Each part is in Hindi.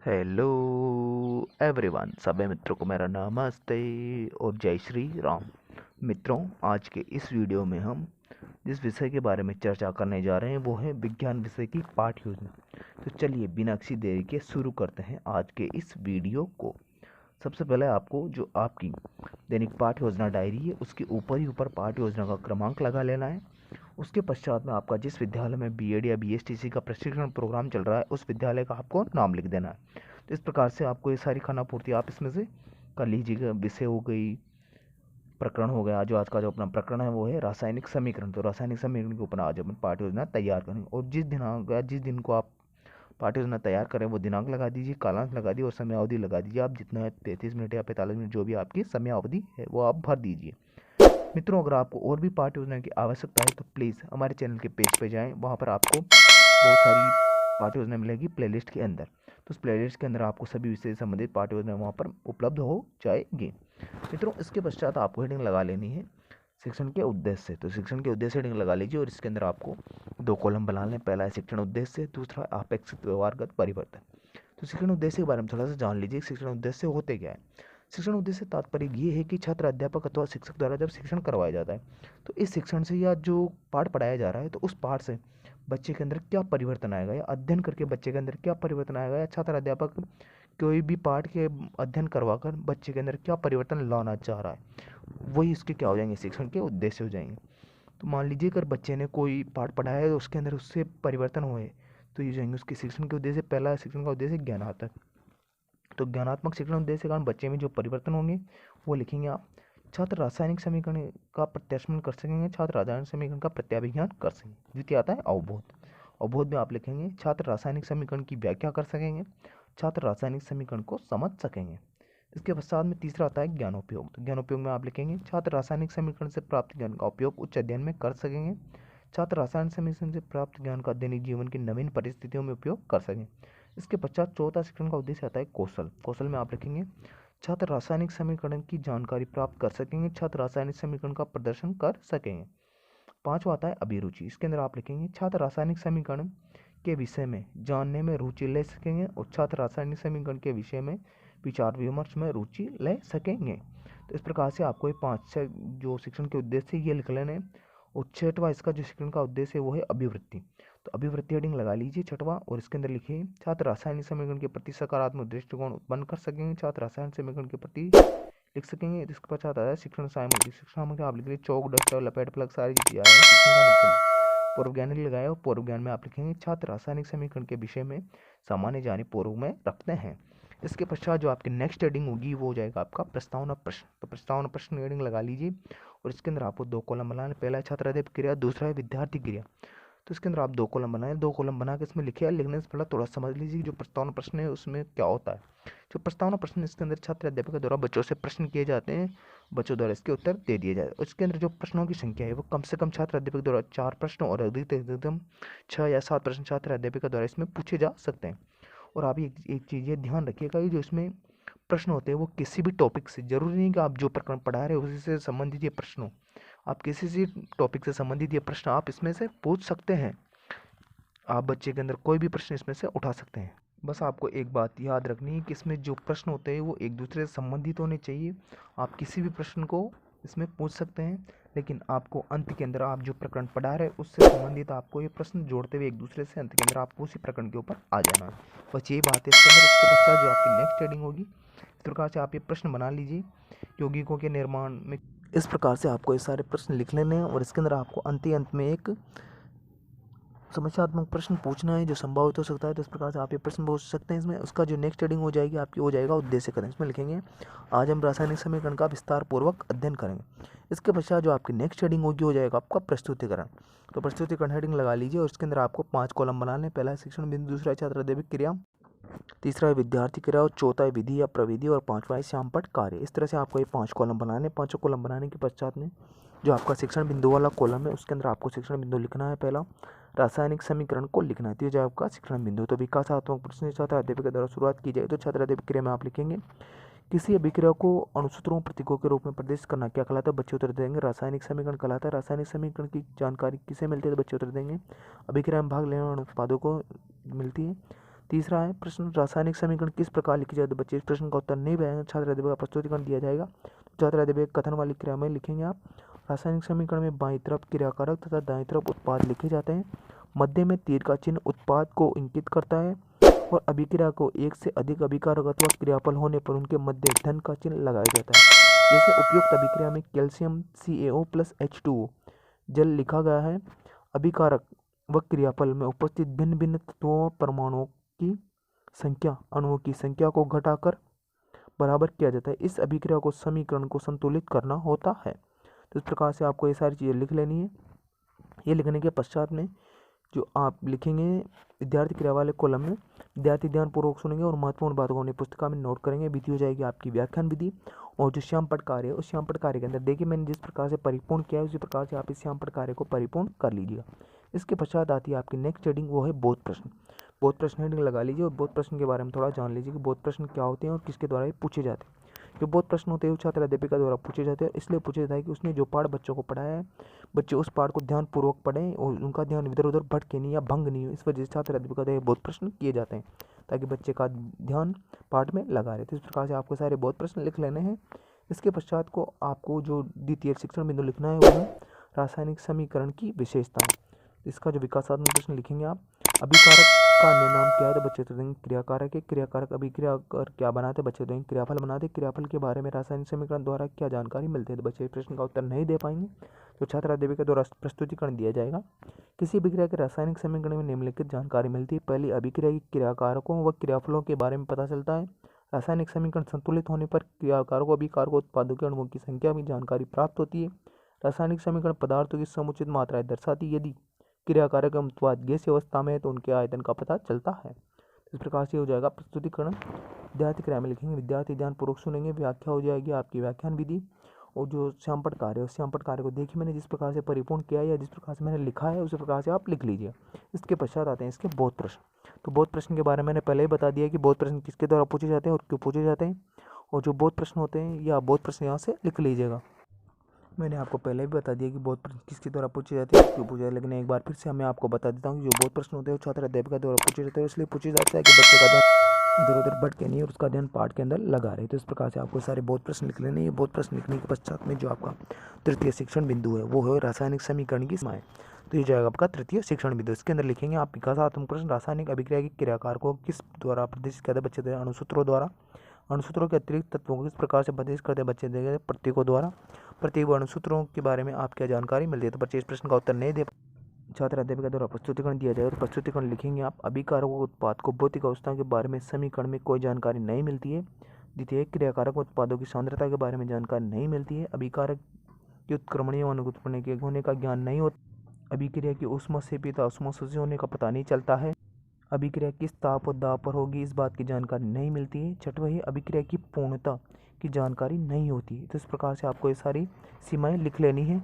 हेलो एवरीवन, सभी मित्रों को मेरा नमस्ते और जय श्री राम। मित्रों, आज के इस वीडियो में हम जिस विषय के बारे में चर्चा करने जा रहे हैं वो है विज्ञान विषय की पाठ्य योजना। तो चलिए बिना किसी देरी के शुरू करते हैं आज के इस वीडियो को। सबसे पहले आपको जो आपकी दैनिक पाठ्य योजना डायरी है उसके ऊपर ही ऊपर पाठ्य योजना का क्रमांक लगा लेना है। उसके पश्चात में आपका जिस विद्यालय में बीएड या बीएसटीसी का प्रशिक्षण प्रोग्राम चल रहा है उस विद्यालय का आपको नाम लिख देना है। तो इस प्रकार से आपको ये सारी खाना पूर्ति आप इसमें से कर लीजिएगा। विषय हो गई, प्रकरण हो गया। जो आज का जो अपना प्रकरण है वो है रासायनिक समीकरण। तो रासायनिक समीकरण के ऊपर आज अपन पाठ्य योजना तैयार करेंगे और जिस दिनांक या जिस दिन को आप पाठ्य योजना तैयार करें वो दिनांक लगा दीजिए, कालांश लगा दीजिए और समय अवधि लगा दीजिए। आप जितना 33 मिनट या 45 मिनट जो भी आपकी समय अवधि है वो आप भर दीजिए। मित्रों, अगर आपको और भी पाठ्य योजना की आवश्यकता है तो प्लीज़ हमारे चैनल के पेज पे जाएं। वहाँ पर आपको बहुत सारी पाठ्य योजना मिलेगी प्लेलिस्ट के अंदर। तो उस प्लेलिस्ट के अंदर आपको सभी विषय से संबंधित पाठ्य योजना वहाँ पर उपलब्ध हो जाएगी। मित्रों, इसके पश्चात आपको हेडिंग लगा लेनी है शिक्षण के उद्देश्य। तो शिक्षण के उद्देश्य हेडिंग लगा लीजिए और इसके अंदर आपको 2 कॉलम बना लें। पहला है शिक्षण उद्देश्य, दूसरा अपेक्षित व्यवहारगत परिवर्तन। तो शिक्षण उद्देश्य के बारे में थोड़ा सा जान लीजिए। शिक्षण उद्देश्य होते क्या है? शिक्षण उद्देश्य तात्पर्य ये है कि छात्र, अध्यापक अथवा शिक्षक द्वारा जब शिक्षण करवाया जाता है तो इस शिक्षण से या जो पाठ पढ़ाया जा रहा है तो उस पाठ से बच्चे के अंदर क्या परिवर्तन आएगा, या अध्ययन करके बच्चे के अंदर क्या परिवर्तन आएगा, या छात्र अध्यापक कोई भी पाठ के अध्ययन करवाकर बच्चे के अंदर क्या परिवर्तन लाना चाह रहा है, वही इसके क्या हो जाएंगे, शिक्षण के उद्देश्य हो जाएंगे। तो मान लीजिए अगर बच्चे ने कोई पाठ पढ़ाया है तो उसके अंदर उससे परिवर्तन हुए तो ये जाएंगे उसके शिक्षण के उद्देश्य। पहला शिक्षण का उद्देश्य ज्ञानात्मक। तो ज्ञानात्मक शिक्षण उद्देश्य के कारण बच्चे में जो परिवर्तन होंगे वो लिखेंगे आप। छात्र रासायनिक समीकरण का प्रत्याशमन कर सकेंगे, छात्र रासायनिक समीकरण का प्रत्याभिज्ञान कर सकेंगे। द्वितीय आता है अवबोध। अवबोध में आप लिखेंगे छात्र रासायनिक समीकरण की व्याख्या कर सकेंगे, छात्र रासायनिक समीकरण को समझ सकेंगे। इसके पश्चात में तीसरा आता है ज्ञानोपयोग। तो ज्ञानोपयोग में आप लिखेंगे छात्र रासायनिक समीकरण से प्राप्त ज्ञान का उपयोग उच्च अध्ययन में कर सकेंगे, छात्र रासायनिक समीकरण से प्राप्त ज्ञान का दैनिक जीवन की नवीन परिस्थितियों में उपयोग कर सकें। इसके पश्चात चौथा शिक्षण का उद्देश्य आता है कौशल। कौशल में आप लिखेंगे छात्र रासायनिक समीकरण की जानकारी प्राप्त कर सकेंगे, छात्र रासायनिक समीकरण का प्रदर्शन कर सकेंगे। पांचवा आता है अभिरुचि। इसके अंदर आप लिखेंगे छात्र रासायनिक समीकरण के विषय में जानने में रुचि ले सकेंगे और छात्र रासायनिक समीकरण के विषय में विचार विमर्श में रुचि ले सकेंगे। तो इस प्रकार से आपको ये 5 जो शिक्षण के उद्देश्य ये लिख लेने। और छठवा इसका जो शिक्षण का उद्देश्य है वो है अभिवृत्ति। तो अभिवृत्ति हेडिंग लगा लीजिए छठवा और इसके अंदर लिखिए छात्र रासायनिक समीकरण के प्रति सकारात्मक दृष्टिकोण उत्पन्न कर सकेंगे, छात्र रासायनिक समीकरण के प्रति लिख सकेंगे। इसके पश्चात आता है शिक्षण सामग्री। शिक्षण सामग्री आप लिख लीजिए चौक, डस्टर, लपेट, प्लग सारी चीजें आए हैं शिक्षण सामग्री। पूर्व ज्ञान लगाए और पूर्व ज्ञान में आप लिखेंगे छात्र रासायनिक समीकरण के विषय में सामान्य जाने पूर्व में रखते हैं। इसके पश्चात जो आपकी नेक्स्ट हेडिंग होगी वो हो जाएगा आपका प्रस्तावना प्रश्न। तो प्रस्तावना प्रश्न हेडिंग लगा लीजिए और इसके अंदर आपको 2 कॉलम बनाने। पहला है छात्र अध्ययन क्रिया, दूसरा है विद्यार्थी क्रिया। तो इसके अंदर आप 2 कॉलम बनाए। 2 कॉलम बना के इसमें लिखे। लिखने से पहले थोड़ा समझ लीजिए जो प्रस्तावना प्रश्न है उसमें क्या होता है। जो प्रस्तावना प्रश्न इसके अंदर छात्र अध्यापक के द्वारा बच्चों से प्रश्न किए जाते हैं, बच्चों द्वारा इसके उत्तर दे दिए जाते हैं। इसके अंदर जो प्रश्नों की संख्या है वो कम से कम छात्र अध्यापक द्वारा 4 प्रश्न और अधिकतम 6 या 7 प्रश्न छात्र अध्यापक द्वारा इसमें पूछे जा सकते हैं। और आप एक चीज़ ये ध्यान रखिएगा कि जो इसमें प्रश्न होते हैं वो किसी भी टॉपिक से, जरूरी नहीं कि आप जो प्रकरण पढ़ा रहे हो उसी से संबंधित ये प्रश्न हो। आप किसी से टॉपिक से संबंधित ये प्रश्न आप इसमें से पूछ सकते हैं। आप बच्चे के अंदर कोई भी प्रश्न इसमें से उठा सकते हैं। बस आपको एक बात याद रखनी है कि इसमें जो प्रश्न होते हैं वो एक दूसरे से संबंधित होने चाहिए। आप किसी भी प्रश्न को इसमें पूछ सकते हैं, लेकिन आपको अंत के अंदर आप जो प्रकरण पढ़ा रहे हैं उससे संबंधित आपको ये प्रश्न जोड़ते हुए एक दूसरे से अंत के अंदर आपको उसी प्रकरण के ऊपर आ जाना है। बस यही बात है इसके अंदर। इसके पश्चात जो आपकी नेक्स्ट हेडिंग होगी इस प्रकार से आप ये प्रश्न बना लीजिए। यौगिकों के निर्माण में इस प्रकार से आपको ये सारे प्रश्न लिख लेने हैं और इसके अंदर आपको अंत में एक समस्यात्मक प्रश्न पूछना है जो संभावित हो सकता है। तो इस प्रकार से आप ये प्रश्न पूछ सकते हैं इसमें। उसका जो नेक्स्ट हेडिंग हो जाएगी आपकी हो जाएगा उद्देश्य करें। इसमें लिखेंगे आज हम रासायनिक समीकरण का विस्तार पूर्वक अध्ययन करेंगे। इसके पश्चात जो आपकी नेक्स्ट हेडिंग होगी हो जाएगा आपका प्रस्तुतिकरण। तो प्रस्तुतिकरण हेडिंग लगा लीजिए और इसके अंदर आपको 5 कॉलम बनाने। पहला है शिक्षण बिंदु, दूसरा है छात्र अध्यापक क्रिया, तीसरा है विद्यार्थी क्रिया और चौथा है विधि या प्रविधि और पांचवा है श्यामपट्ट कार्य। इस तरह से आपको ये 5 कॉलम बनाने। 5 कॉलम बनाने के पश्चात में जो आपका शिक्षण बिंदु वाला कॉलम है उसके अंदर आपको शिक्षण बिंदु लिखना है। पहला रासायनिक समीकरण को लिखना है, तो ये जो आपका शिक्षण बिंदु। तो विकासात्मक प्रश्न छात्र अध्यापक के द्वारा शुरुआत की जाए तो छात्र अध्यापक क्रिया में आप लिखेंगे किसी अभिक्रिया को अणुसूत्रों प्रतीकों के रूप में प्रदर्शित करना क्या कहलाता है? बच्चे उत्तर देंगे रासायनिक समीकरण कहलाता है। रासायनिक समीकरण की जानकारी किसे मिलती है? तो बच्चे उत्तर देंगे अभिक्रिया में भाग लेने वाले उत्पादों को मिलती है। तीसरा है प्रश्न, रासायनिक समीकरण किस प्रकार लिखे जाते हैं। बच्चे इस प्रश्न का उत्तर नहीं बनाएंगे, छात्र अध्यापक का प्रस्तुतिकरण दिया जाएगा। छात्र अध्यापक कथन वाली क्रिया में लिखेंगे आप। रासायनिक समीकरण में बाईं तरफ क्रियाकारक तथा दाईं तरफ उत्पाद लिखे जाते हैं। मध्य में तीर का चिन्ह उत्पाद को इंगित करता है और अभिक्रिया को एक से अधिक अभिकारक अथवा क्रियाफल होने पर उनके मध्य धन का चिन्ह लगाया जाता है। जैसे उपयुक्त अभिक्रिया में कैल्शियम CaO + H2O जल लिखा गया है। अभिकारक व क्रियाफल में उपस्थित भिन्न भिन्न तत्वों परमाणुओं की संख्या अणुओं की संख्या को घटाकर बराबर किया जाता है। इस अभिक्रिया को समीकरण को संतुलित करना होता है। तो इस प्रकार से आपको ये सारी चीज़ें लिख लेनी है। ये लिखने के पश्चात में जो आप लिखेंगे विद्यार्थी क्रिया वाले कॉलम में, विद्यार्थी ध्यानपूर्वक सुनेंगे और महत्वपूर्ण बातों को अपनी पुस्तिका में नोट करेंगे। विधि हो जाएगी आपकी व्याख्यान विधि। और जो श्यामपट्ट कार्य है उस श्यामपट्ट कार्य के अंदर देखिए मैंने जिस प्रकार से परिपूर्ण किया है उसी प्रकार से आप इस श्यामपट्ट कार्य को परिपूर्ण कर लीजिएगा। इसके पश्चात आती है आपकी नेक्स्ट हेडिंग, वो है बोध प्रश्न। बोध प्रश्न हेडिंग लगा लीजिए और बोध प्रश्न के बारे में थोड़ा जान लीजिए कि बोध प्रश्न क्या होते हैं और किसके द्वारा ये पूछे जाते हैं। जो बोध प्रश्न होते हैं वो छात्र अध्यापिका द्वारा पूछे जाते हैं। इसलिए पूछा जाता है कि उसने जो पाठ बच्चों को पढ़ाया है बच्चे उस पाठ को ध्यानपूर्वक पढ़ें और उनका ध्यान इधर उधर भटके नहीं या भंग नहीं हो। इस वजह से छात्र अध्यापिका द्वारा बोध प्रश्न किए जाते हैं ताकि बच्चे का ध्यान पाठ में लगा रहे। तो इस प्रकार से आपको सारे बोध प्रश्न लिख लेने हैं। इसके पश्चात को आपको जो द्वितीय शिक्षण बिंदु लिखना है वो है रासायनिक समीकरण की विशेषताएं। इसका जो विकासात्मक प्रश्न लिखेंगे आप। अभिकारक का अन्य नाम क्या है, तो बच्चे तो देंगे क्रियाकारक है। क्रियाकारक अभिक्रिया कर क्या बनाते, बच्चे देंगे क्रियाफल बनाते। क्रियाफल के बारे में रासायनिक समीकरण द्वारा क्या जानकारी मिलती है, तो बच्चे प्रश्न का उत्तर नहीं दे पाएंगे। तो छात्र अध्यापिका द्वारा प्रस्तुतिकरण दिया जाएगा। किसी अभिक्रिया के रासायनिक समीकरण में निम्नलिखित जानकारी मिलती है। पहली, अभिक्रिया की क्रियाकारकों व क्रियाफलों के बारे में पता चलता है। रासायनिक समीकरण संतुलित होने पर क्रियाकारकों अभिकारकों उत्पादों के अणुओं की संख्या में जानकारी प्राप्त होती है। रासायनिक समीकरण पदार्थों की समुचित मात्राएं दर्शाती है। यदि क्रियाकारक एवं उत्पाद गैसीय अवस्था में है तो उनके आयतन का पता चलता है। इस प्रकार से हो जाएगा प्रस्तुतिकरण। विद्यार्थी क्रिया में लिखेंगे, विद्यार्थी ध्यानपूर्वक सुनेंगे। व्याख्या हो जाएगी आपकी व्याख्यान विधि। और जो श्यामपट्ट कार्य है उस श्यामपट्ट कार्य को देखिए मैंने जिस प्रकार से परिपूर्ण किया है या जिस प्रकार से मैंने लिखा है उसी प्रकार से आप लिख लीजिए। इसके पश्चात आते हैं इसके बोध प्रश्न। तो बोध प्रश्न के बारे में मैंने पहले ही बता दिया कि बोध प्रश्न किसके द्वारा पूछे जाते हैं और क्यों पूछे जाते हैं। और जो बोध प्रश्न होते हैं या बोध प्रश्न यहाँ से लिख लीजिएगा। मैंने आपको पहले भी बता दिया कि बोध प्रश्न किसके द्वारा पूछे जाते हैं क्यों पूछे जाते हैं, लेकिन एक बार फिर से मैं आपको बता देता हूँ कि जो बोध प्रश्न होते हैं वो छात्र अध्यापिका द्वारा पूछे जाते हैं। इसलिए पूछे जाता है कि बच्चे का ध्यान इधर उधर भटके नहीं और उसका ध्यान पाठ के अंदर लगा रहे। तो इस प्रकार से आपको सारे बोध प्रश्न लिख लेने। ये बोध प्रश्न लिखने के पश्चात में जो आपका तृतीय शिक्षण बिंदु है वो है रासायनिक समीकरण की सीमाएं। तो ये जाएगा आपका तृतीय शिक्षण बिंदु। इसके अंदर लिखेंगे आप विकासात्मक प्रश्न, रासायनिक अभिक्रिया की क्रियाकार को किस द्वारा प्रदर्शित करते हैं, बच्चे द्वारा अणुसूत्रों द्वारा। अणुसूत्रों के अतिरिक्त तत्वों को किस प्रकार से प्रदर्शित करते हैं, बच्चे देंगे प्रतीकों द्वारा। प्रतीक व अणुसूत्रों के बारे में आप क्या जानकारी मिलती है, तो बच्चे इस प्रश्न का उत्तर नहीं दे छात्र अध्यापिका द्वारा प्रस्तुतिकरण दिया जाएगा। तो प्रस्तुतिकरण लिखेंगे आप। अभिकारक उत्पाद को भौतिक अवस्था के बारे में समीकरण में कोई जानकारी नहीं मिलती है। द्वितीय, क्रियाकारक उत्पादों की सांद्रता के बारे में जानकारी नहीं मिलती है। अभिकारक की उत्क्रमणीय अनुत्पन्न के होने का ज्ञान नहीं होता। अभिक्रिया की ऊष्माक्षेपीय ऊष्माशोषी होने का पता नहीं चलता है। अभिक्रिया किस ताप और दाब पर होगी इस बात की जानकारी नहीं मिलती है। छठवीं, अभिक्रिया की पूर्णता की जानकारी नहीं होती है। तो इस प्रकार से आपको ये सारी सीमाएं लिख लेनी है।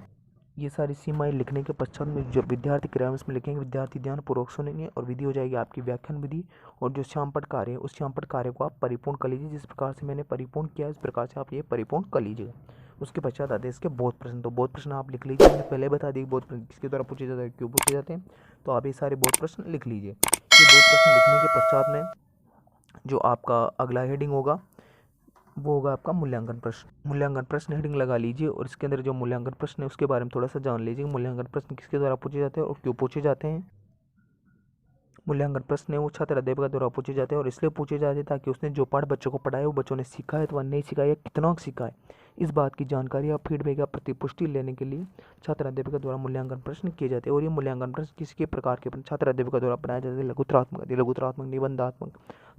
ये सारी सीमाएं लिखने के पश्चात में जो विद्यार्थी क्रिया में लिखेंगे, विद्यार्थी ध्यानपूर्वक सुनेंगे और विधि हो जाएगी आपकी व्याख्यान विधि। और जो श्यामपट्ट कार्य है उस श्यामपट्ट कार्य को आप परिपूर्ण कर लीजिए। जिस प्रकार से मैंने परिपूर्ण किया इस प्रकार से आप ये परिपूर्ण कर लीजिएगा। उसके पश्चात आते हैं इसके बोध प्रश्न। तो बोध प्रश्न आप लिख लीजिए। मैंने पहले बता दिया बोध प्रश्न किसके द्वारा पूछे जाते हैं क्यों पूछे जाते हैं। तो आप ये सारे बोध प्रश्न लिख लीजिए। ये बोध प्रश्न लिखने के पश्चात में जो आपका अगला हेडिंग होगा वो होगा आपका मूल्यांकन प्रश्न। मूल्यांकन प्रश्न हेडिंग लगा लीजिए और इसके अंदर जो मूल्यांकन प्रश्न है उसके बारे में थोड़ा सा जान लीजिए। मूल्यांकन प्रश्न किसके द्वारा पूछे जाते हैं और क्यों पूछे जाते हैं। मूल्यांकन प्रश्न है वो छात्र अध्यापिका द्वारा पूछे जाते हैं और इसलिए पूछे जाते हैं ताकि उसने जो पाठ बच्चों को पढ़ाया वो बच्चों ने सीखा है अथवा नहीं सीखा है या कितना सीखा है, इस बात की जानकारी या फीडबैक या प्रतिपुष्टि लेने के लिए छात्र अध्यापिका द्वारा मूल्यांकन प्रश्न किए जाते हैं। और ये मूल्यांकन प्रश्न किसी प्रकार के छात्र अध्यापिका द्वारा बनाए जाते हैं। लघुत्रात्मक, निबंधात्मक,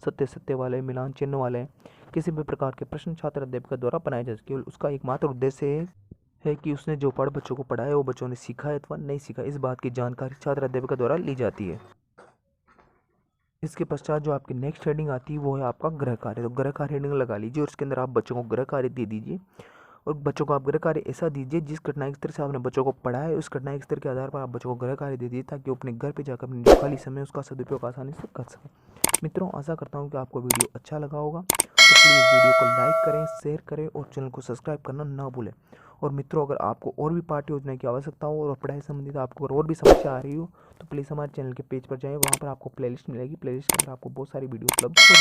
सत्य वाले, मिलान चिन्ह वाले, किसी भी प्रकार के प्रश्न छात्र अध्यापिका द्वारा बनाए जाते हैं। केवल उसका एकमात्र उद्देश्य है कि उसने जो पाठ बच्चों को पढ़ाया वो बच्चों ने सीखा है अथवा नहीं सीखा, इस बात की जानकारी छात्र अध्यापिका द्वारा ली जाती है। इसके पश्चात जो आपकी नेक्स्ट हेडिंग आती है वो है आपका गृह कार्य। तो गृह कार्य हेडिंग लगा लीजिए और उसके अंदर आप बच्चों को गृह कार्य दे दीजिए। और बच्चों को आप गृह कार्य ऐसा दीजिए जिस घटना स्तर से आपने बच्चों को पढ़ा है उस घटना स्तर के आधार पर आप बच्चों को गृह कार्य दे दीजिए ताकि वो अपने घर पे जाकर अपने जो खाली समय उसका सदुपयोग आसानी से कर सकें। मित्रों, आशा करता हूँ कि आपको वीडियो अच्छा लगा होगा। तो प्लीज़ वीडियो को लाइक करें, शेयर करें और चैनल को सब्सक्राइब करना ना भूलें। और मित्रों, अगर आपको और भी पार्ट योजना की आवश्यकता हो और पढ़ाई संबंधित आपको अगर और भी समस्या आ रही हो तो प्लीज़ हमारे चैनल के पेज पर जाएं, वहाँ पर आपको प्लेलिस्ट मिलेगी। प्लेलिस्ट के अंदर आपको बहुत सारी वीडियो उपलब्ध हो जाएगी।